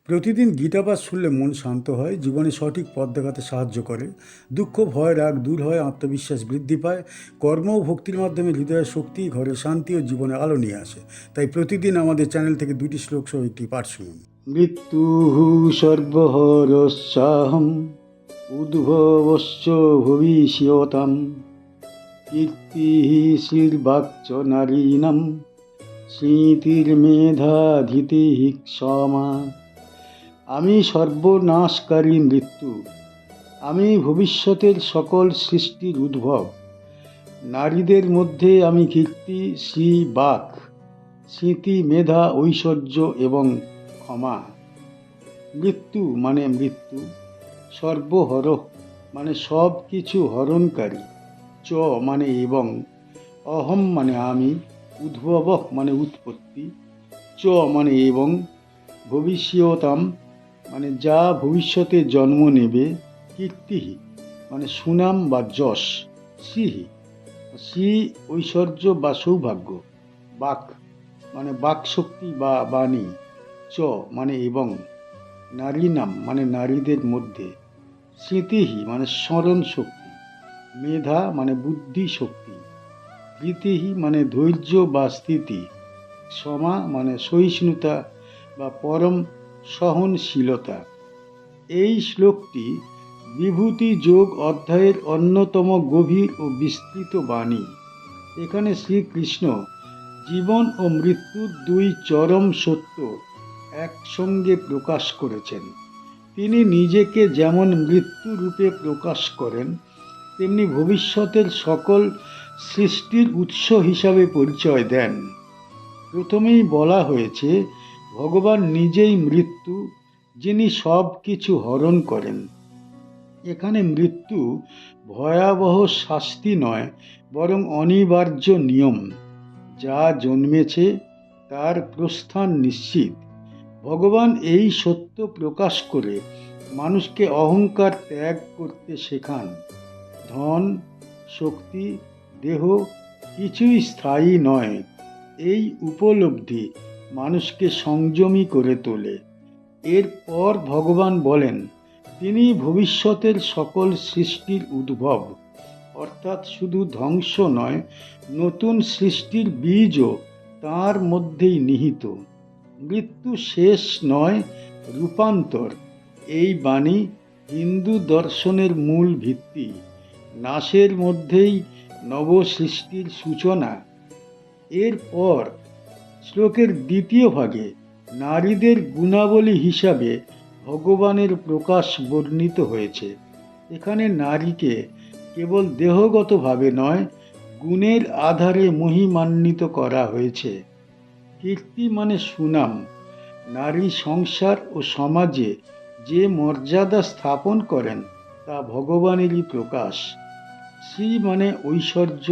প্রতিদিন গীতাপাঠ শুনলে মন শান্ত হয়, জীবনে সঠিক পথ দেখাতে সাহায্য করে। দুঃখ, ভয়, রাগ দূর হয়, আত্মবিশ্বাস বৃদ্ধি পায়। কর্ম ও ভক্তির মাধ্যমে হৃদয়ের শক্তি, ঘরে শান্তি ও জীবনে আলো নিয়ে আসে। তাই প্রতিদিন আমাদের চ্যানেল থেকে 2টি শ্লোক সহ একটি পাঠ শুনুন। মৃত্যু সর্বহরস্যাহম উদ্ভবশ্চ ভবিষ্যতাম কীর্তি শ্রীর্বাক্চ নারীণাম স্মৃতির্মেধা ধৃতিঃ ক্ষমা। আমি সর্বনাশকারী মৃত্যু, আমি ভবিষ্যতের সকল সৃষ্টির উদ্ভব। নারীদের মধ্যে আমি কীর্তি, শ্রী, বাক, স্মৃতি, মেধা, ঐশ্বর্য এবং ক্ষমা। মৃত্যু মানে মৃত্যু, সর্বহর মানে সব কিছু হরণকারী, চ মানে এবং, অহম মানে আমি, উদ্ভব মানে উৎপত্তি, চ মানে এবং, ভবিষ্যতাম মানে যা ভবিষ্যতে জন্ম নেবে, কীর্তি মানে সুনাম বা যশ, শ্রী ঐশ্বর্য বা সৌভাগ্য, বাক মানে বাকশক্তি বা বাণী, চ মানে এবং, নারী নাম মানে নারীদের মধ্যে, স্মৃতি মানে স্মরণ শক্তি, মেধা মানে বুদ্ধি শক্তি, ধৃতি মানে ধৈর্য বা স্থিতি, ক্ষমা মানে সহিষ্ণুতা বা পরম সহনশীলতা। এই শ্লোকটি বিভূতি যোগ অধ্যায়ের অন্যতম গভীর ও বিস্তৃত বাণী। এখানে শ্রীকৃষ্ণ জীবন ও মৃত্যুর দুই চরম সত্য একসঙ্গে প্রকাশ করেছেন। তিনি নিজেকে যেমন মৃত্যু রূপে প্রকাশ করেন, তেমনি ভবিষ্যতের সকল সৃষ্টির উৎস হিসাবে পরিচয় দেন। প্রথমেই বলা হয়েছে ভগবান নিজেই মৃত্যু, যিনি সব কিছু হরণ করেন। এখানে মৃত্যু ভয়াবহ শাস্তি নয়, বরং অনিবার্য নিয়ম। যা জন্মেছে তার প্রস্থান নিশ্চিত। ভগবান এই সত্য প্রকাশ করে মানুষকে অহংকার ত্যাগ করতে শেখান। ধন, শক্তি, দেহ কিছুই স্থায়ী নয়। এই উপলব্ধি মানুষকে সংযমী করে তোলে। এরপর ভগবান বলেন তিনি ভবিষ্যতের সকল সৃষ্টির উদ্ভব, অর্থাৎ শুধু ধ্বংস নয়, নতুন সৃষ্টির বীজও তাঁর মধ্যেই নিহিত। মৃত্যু শেষ নয়, রূপান্তর। এই বাণী হিন্দু দর্শনের মূল ভিত্তি। নাশের মধ্যেই নবসৃষ্টির সূচনা। এরপর শ্লোকের দ্বিতীয় ভাগে নারীদের গুণাবলী হিসাবে ভগবানের প্রকাশ বর্ণিত হয়েছে। এখানে নারীকে কেবল দেহগতভাবে নয়, গুণের আধারে মহিমান্বিত করা হয়েছে। কীর্তি মানে সুনাম। নারী সংসার ও সমাজে যে মর্যাদা স্থাপন করেন তা ভগবানেরই প্রকাশ। শ্রী মানে ঐশ্বর্য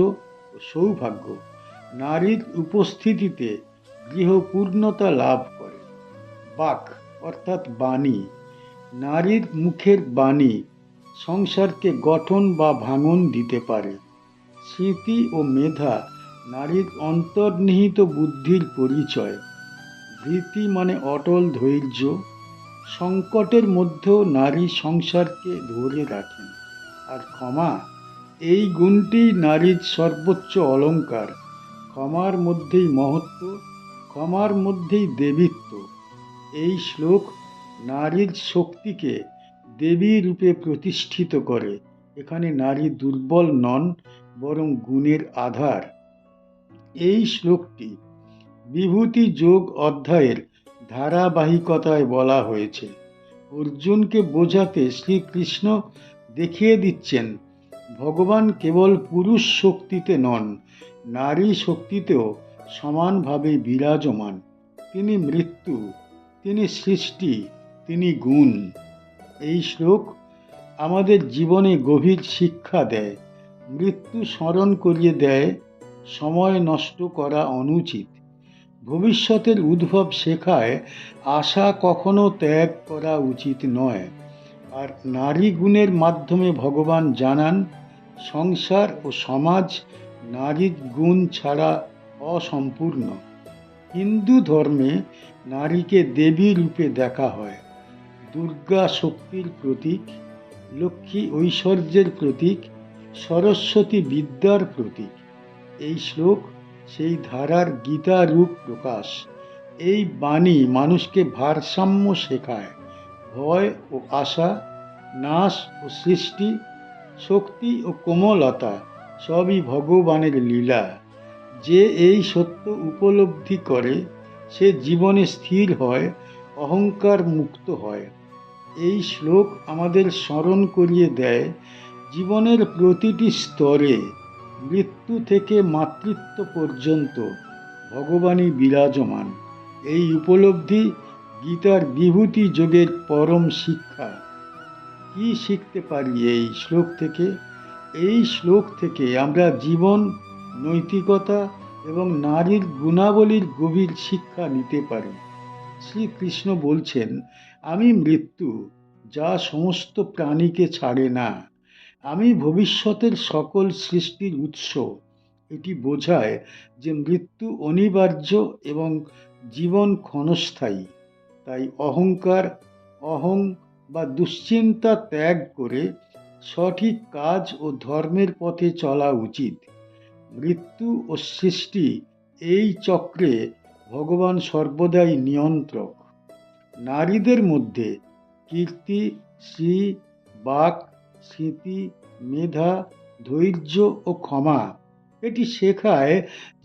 ও সৌভাগ্য। নারীর উপস্থিতিতে গৃহ পূর্ণতা লাভ করে। বাক অর্থাৎ বাণী। নারীর মুখের বাণী সংসারকে গঠন বা ভাঙন দিতে পারে। স্মৃতি ও মেধা নারীর অন্তর্নিহিত বুদ্ধির পরিচয়। ধৃতি মানে অটল ধৈর্য। সংকটের মধ্যেও নারী সংসারকে ধরে রাখেন। আর ক্ষমা, এই গুণটি নারীর সর্বোচ্চ অলংকার। ক্ষমার মধ্যেই মহত্ব, ক্ষমার মধ্যেই দেবীত্ব। এই শ্লোক নারীর শক্তিকে দেবী রূপে প্রতিষ্ঠিত করে। এখানে নারী দুর্বল নন, বরং গুণের আধার। এই শ্লোকটি বিভূতি যোগ অধ্যায়ের ধারাবাহিকতায় বলা হয়েছে। অর্জুনকে বোঝাতে শ্রীকৃষ্ণ দেখিয়ে দিচ্ছেন ভগবান কেবল পুরুষ শক্তিতে নন, নারী শক্তিতেও সমানভাবে বিরাজমান। তিনি মৃত্যু, তিনি সৃষ্টি, তিনি গুণ। এই শ্লোক আমাদের জীবনে গভীর শিক্ষা দেয়। মৃত্যু স্মরণ করিয়ে দেয় সময় নষ্ট করা অনুচিত। ভবিষ্যতের উদ্ভব শেখায় আশা কখনো ত্যাগ করা উচিত নয়। আর নারী গুণের মাধ্যমে ভগবান জানান সংসার ও সমাজ নারীর গুণ ছাড়া অসম্পূর্ণ। হিন্দু ধর্মে নারীকে দেবী রূপে দেখা হয়। দুর্গা শক্তির প্রতীক, লক্ষ্মী ঐশ্বর্যের প্রতীক, সরস্বতী বিদ্যার প্রতীক। এই শ্লোক সেই ধারার গীতা রূপ প্রকাশ। এই বাণী মানুষকে ভারসাম্য শেখায়। ভয় ও আশা, নাশ ও সৃষ্টি, শক্তি ও কোমলতা সবই ভগবানের লীলা। যে এই সত্য উপলব্ধি করে সে জীবনে স্থির হয়, অহংকার মুক্ত হয়। এই শ্লোক আমাদের স্মরণ করিয়ে দেয় জীবনের প্রতিটি স্তরে, মৃত্যু থেকে মাতৃত্ব পর্যন্ত ভগবানই বিরাজমান। এই উপলব্ধি গীতার বিভূতি যোগের পরম শিক্ষা। কি শিখতে পারি এই শ্লোক থেকে? এই শ্লোক থেকে আমরা জীবন, নৈতিকতা এবং নারীর গুণাবলীর গভীর শিক্ষা নিতে পারি। শ্রীকৃষ্ণ বলছেন, আমি মৃত্যু, যা সমস্ত প্রাণীকে ছাড়ে না। আমি ভবিষ্যতের সকল সৃষ্টির উৎস। এটি বোঝায় যে মৃত্যু অনিবার্য এবং জীবন ক্ষণস্থায়ী। তাই অহংকার, অহং বা দুশ্চিন্তা ত্যাগ করে সঠিক কাজ ও ধর্মের পথে চলা উচিত। মৃত্যু ও সৃষ্টি, এই চক্রে ভগবান সর্বদাই নিয়ন্ত্রক। নারীদের মধ্যে কীর্তি, শ্রী, বাক, স্মৃতি, মেধা, ধৈর্য ও ক্ষমা। এটি শেখায়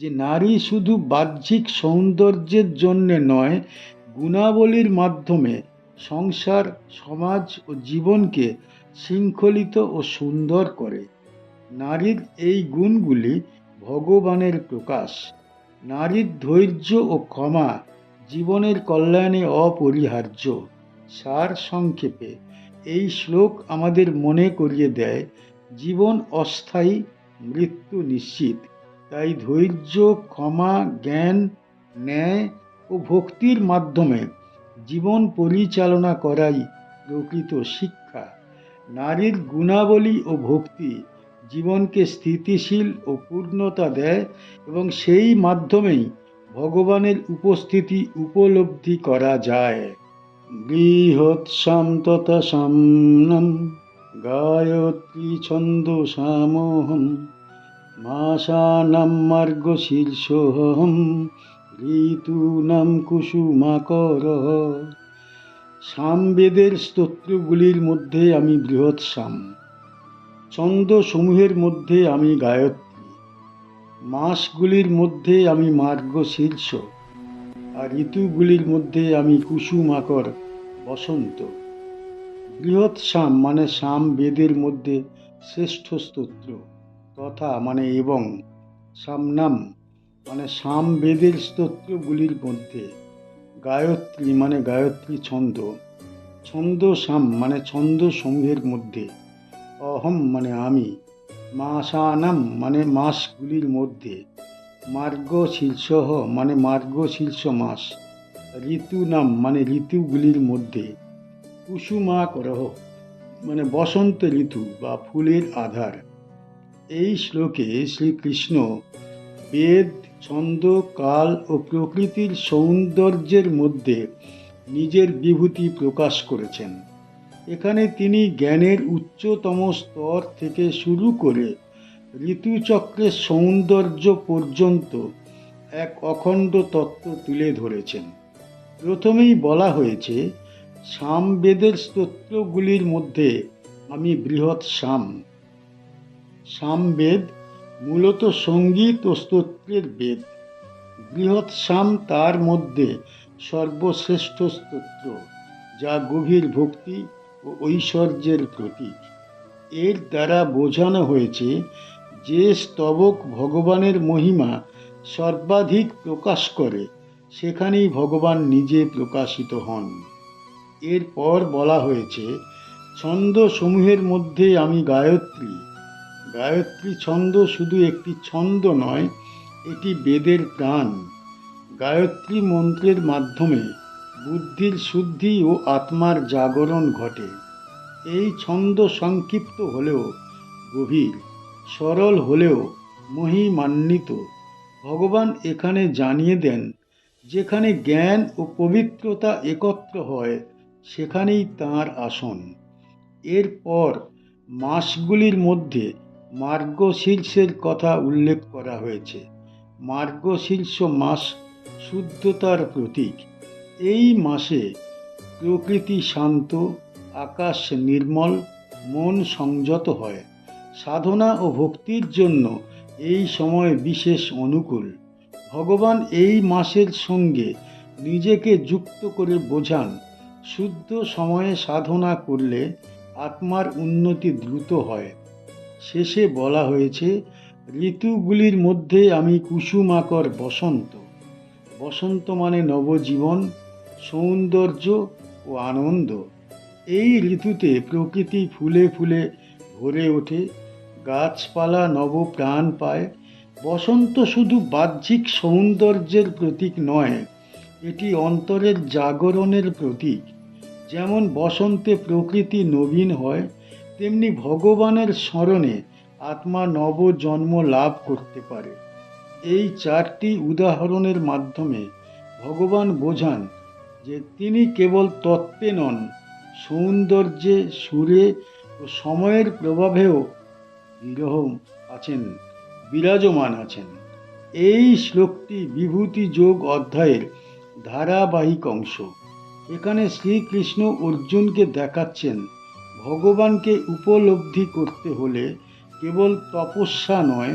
যে নারী শুধু বাহ্যিক সৌন্দর্যের জন্যে নয়, গুণাবলীর মাধ্যমে সংসার, সমাজ ও জীবনকে শৃঙ্খলিত ও সুন্দর করে। নারীর এই গুণগুলি ভগবানের প্রকাশ। নারীর ধৈর্য ও ক্ষমা জীবনের কল্যাণে অপরিহার্য। সার সংক্ষেপে, এই শ্লোক আমাদের মনে করিয়ে দেয় জীবন অস্থায়ী, মৃত্যু নিশ্চিত। তাই ধৈর্য, ক্ষমা, জ্ঞান, ন্যায় ও ভক্তির মাধ্যমে জীবন পরিচালনা করাই প্রকৃত শিক্ষা। নারীর গুণাবলী ও ভক্তি জীবনকে স্থিতিশীল ও পূর্ণতা দেয় এবং সেই মাধ্যমেই ভগবানের উপস্থিতি উপলব্ধি করা যায়। বৃহৎসাম তথা সাম্যম গায়ত্রী ছন্দসামোহম মাসানাম মার্গশীর্ষোহম ঋতুনাম কুসুমাকরঃ। সামবেদের স্তোত্রগুলির মধ্যে আমি বৃহৎ সাম, ছন্দসমূহের মধ্যে আমি গায়ত্রী, মাসগুলির মধ্যে আমি মার্গশীর্ষ, আর ঋতুগুলির মধ্যে আমি কুসুমাকর বসন্ত। বৃহৎ সাম মানে সাম বেদের মধ্যে শ্রেষ্ঠ স্তোত্র, তথা মানে এবং, সামনাম মানে সাম বেদের স্তোত্রগুলির মধ্যে, গায়ত্রী মানে গায়ত্রী ছন্দ, ছন্দসাম মানে ছন্দসমূহের মধ্যে, অহম মানে আমি, মাসানাম মানে মাসগুলির মধ্যে, মার্গশীর্ষঃ মানে মার্গশীর্ষ মাস, ঋতুনাম মানে ঋতুগুলির মধ্যে, কুসুমাকরঃ মানে বসন্ত ঋতু বা ফুলের আধার। এই শ্লোকে শ্রীকৃষ্ণ বেদ, ছন্দ, কাল ও প্রকৃতির সৌন্দর্যের মধ্যে নিজের বিভূতি প্রকাশ করেছেন। এখানে তিনি জ্ঞানের উচ্চতম স্তর থেকে শুরু করে ঋতুচক্রের সৌন্দর্য পর্যন্ত এক অখণ্ড তত্ত্ব তুলে ধরেছেন। প্রথমেই বলা হয়েছে, সামবেদের স্তোত্রগুলির মধ্যে আমি বৃহৎ সাম। সামবেদ মূলত সঙ্গীত ও স্তোত্রের বেদ। বৃহৎ সাম তার মধ্যে সর্বশ্রেষ্ঠ স্তোত্র, যা গভীর ভক্তি ও ঐশ্বর্যের প্রতীক। এর দ্বারা বোঝানো হয়েছে যে স্তবক ভগবানের মহিমা সর্বাধিক প্রকাশ করে, সেখানেই ভগবান নিজে প্রকাশিত হন। এরপর বলা হয়েছে, ছন্দসমূহের মধ্যে আমি গায়ত্রী। গায়ত্রী ছন্দ শুধু একটি ছন্দ নয়, এটি বেদের প্রাণ। গায়ত্রী মন্ত্রের মাধ্যমে বুদ্ধির শুদ্ধি ও আত্মার জাগরণ ঘটে। এই ছন্দ সংক্ষিপ্ত হলেও গভীর, সরল হলেও মহিমান্বিত। ভগবান এখানে জানিয়ে দেন, যেখানে জ্ঞান ও পবিত্রতা একত্র হয় সেখানেই তাঁর আসন। এরপর মাসগুলির মধ্যে মার্গশীর্ষের কথা উল্লেখ করা হয়েছে। মার্গশীর্ষ মাস শুদ্ধতার প্রতীক। এই মাসে প্রকৃতি শান্ত, আকাশ নির্মল, মন সংযত হয়। সাধনা ও ভক্তির জন্য এই সময় বিশেষ অনুকূল। ভগবান এই মাসের সঙ্গে নিজেকে যুক্ত করে বোঝান, শুদ্ধ সময়ে সাধনা করলে আত্মার উন্নতি দ্রুত হয়। শেষে বলা হয়েছে, ঋতুগুলির মধ্যে আমি কুসুমাকর বসন্ত। বসন্ত মানে নবজীবন, সৌন্দর্য ও আনন্দ। এই ঋতুতে প্রকৃতি ফুলে ফুলে ভরে ওঠে, গাছপালা নব প্রাণ পায়। বসন্ত শুধু বাহ্যিক সৌন্দর্যের প্রতীক নয়, এটি অন্তরের জাগরণের প্রতীক। যেমন বসন্তে প্রকৃতি নবীন হয়, তেমনি ভগবানের স্মরণে আত্মা নব জন্ম লাভ করতে পারে। এই চারটি উদাহরণের মাধ্যমে ভগবান বোঝান যে তিনি কেবল তত্ত্বে নন, সৌন্দর্যে, সুরে ও সময়ের প্রভাবেও বিরাজমান আছেন। এই শ্লোকটি বিভূতি যোগ অধ্যায়ের ধারাবাহিক অংশ। এখানে শ্রীকৃষ্ণ অর্জুনকে দেখাচ্ছেন, ভগবানকে উপলব্ধি করতে হলে কেবল তপস্যা নয়,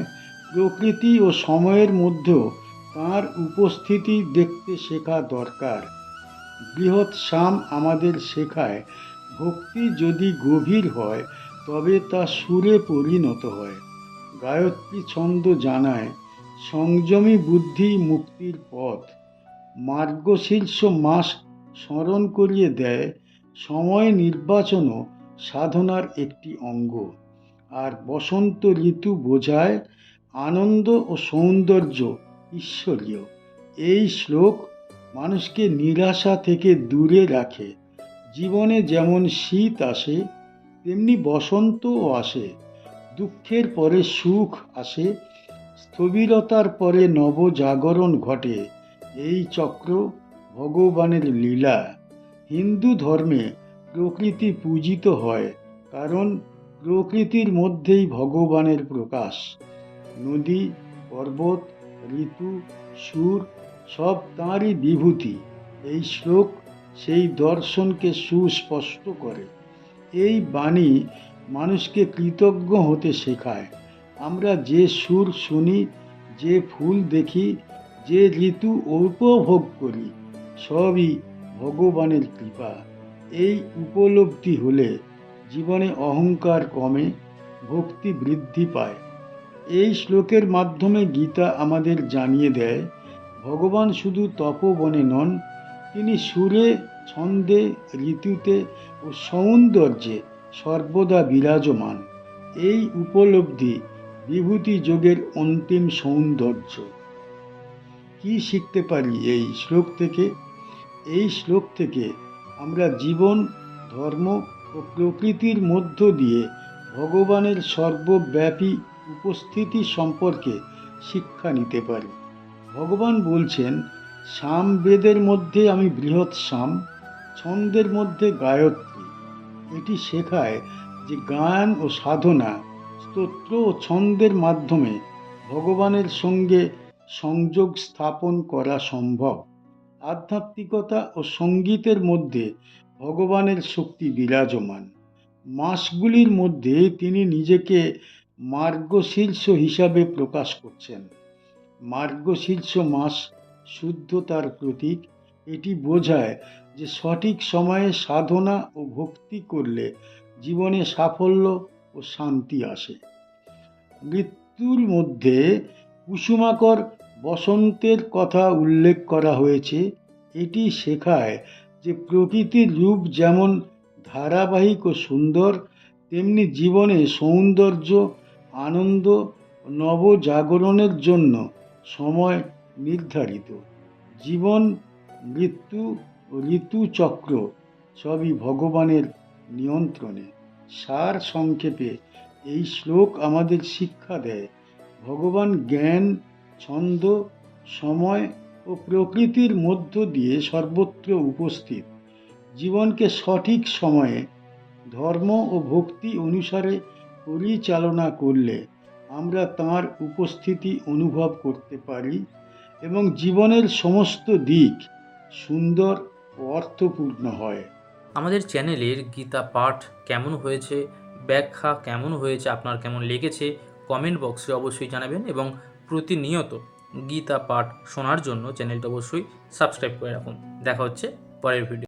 প্রকৃতি ও সময়ের মধ্যেও তাঁর উপস্থিতি দেখতে শেখা দরকার। বৃহৎ সাম আমাদের শেখায়, ভক্তি যদি গভীর হয় তবে তা সুরে পরিণত হয়। গায়ত্রী ছন্দ জানায়, সংযমী বুদ্ধি মুক্তির পথ। মার্গশীর্ষ মাস স্মরণ করিয়ে দেয়, সময় নির্বাচনও সাধনার একটি অঙ্গ। আর বসন্ত ঋতু বোঝায়, আনন্দ ও সৌন্দর্য ঈশ্বরীয়। এই শ্লোক মানুষকে নিরাশা থেকে দূরে রাখে। জীবনে যেমন শীত আসে, তেমনি বসন্তও আসে। দুঃখের পরে সুখ আসে, স্থবিরতার পরে নবজাগরণ ঘটে। এই চক্র ভগবানের লীলা। হিন্দু ধর্মে প্রকৃতি পূজিত হয়, কারণ প্রকৃতির মধ্যেই ভগবানের প্রকাশ। নদী, পর্বত, ঋতু, সুর সব তাঁরই বিভূতি। এই শ্লোক সেই দর্শনকে সুস্পষ্ট করে। এই বাণী মানুষকে কৃতজ্ঞ হতে শেখায়। আমরা যে সুর শুনি, যে ফুল দেখি, যে ঋতু উপভোগ করি, সবই ভগবানের কৃপা। এই উপলব্ধি হলে জীবনে অহংকার কমে, ভক্তি বৃদ্ধি পায়। এই শ্লোকের মাধ্যমে গীতা আমাদের জানিয়ে দেয়, ভগবান শুধু তপবনে নন, তিনি সুরে, ছন্দে, ঋতুতে ও সৌন্দর্যে সর্বদা বিরাজমান। এই উপলব্ধি বিভূতি যোগের অন্তিম সৌন্দর্য। কি শিখতে পারি এই শ্লোক থেকে? এই শ্লোক থেকে আমরা জীবন, ধর্ম ও প্রকৃতির মধ্য দিয়ে ভগবানের সর্বব্যাপী উপস্থিতি সম্পর্কে শিক্ষা নিতে পারি। ভগবান বলছেন, সামবেদের মধ্যে আমি বৃহৎ সাম, ছন্দের মধ্যে গায়ত্রী। এটি শেখায় যে গান ও সাধনা, স্তোত্র ও ছন্দের মাধ্যমে ভগবানের সঙ্গে সংযোগ স্থাপন করা সম্ভব। আধ্যাত্মিকতা ও সঙ্গীতের মধ্যে ভগবানের শক্তি বিরাজমান। মাসগুলির মধ্যে তিনি নিজেকে মার্গশীর্ষ হিসাবে প্রকাশ করছেন। মার্গশীর্ষ মাস শুদ্ধতার প্রতীক। এটি বোঝায় যে সঠিক সময়ে সাধনা ও ভক্তি করলে জীবনে সাফল্য ও শান্তি আসে। মৃত্যুর মধ্যে কুসুমাকর বসন্তের কথা উল্লেখ করা হয়েছে। এটি শেখায় যে প্রকৃতির রূপ যেমন ধারাবাহিক ও সুন্দর, তেমনি জীবনে সৌন্দর্য, আনন্দ, নবজাগরণের জন্য সময় নির্ধারিত। জীবন, মৃত্যু ও ঋতুচক্র সবই ভগবানের নিয়ন্ত্রণে। সার সংক্ষেপে এই শ্লোক আমাদের শিক্ষা দেয়, ভগবান জ্ঞান, ছন্দ, সময় ও প্রকৃতির মধ্য দিয়ে সর্বত্র উপস্থিত। জীবনকে সঠিক সময়ে ধর্ম ও ভক্তি অনুসারে পরিচালনা করলে আমরা তাঁর উপস্থিতি অনুভব করতে পারি এবং জীবনের সমস্ত দিক সুন্দর ও অর্থপূর্ণ হয়। আমাদের চ্যানেলের গীতা পাঠ কেমন হয়েছে, ব্যাখ্যা কেমন হয়েছে, আপনার কেমন লেগেছে কমেন্ট বক্সে অবশ্যই জানাবেন এবং প্রতিনিয়ত গীতা পাঠ শোনার জন্য চ্যানেলটা অবশ্যই সাবস্ক্রাইব করে রাখুন। দেখা হচ্ছে পরের ভিডিও।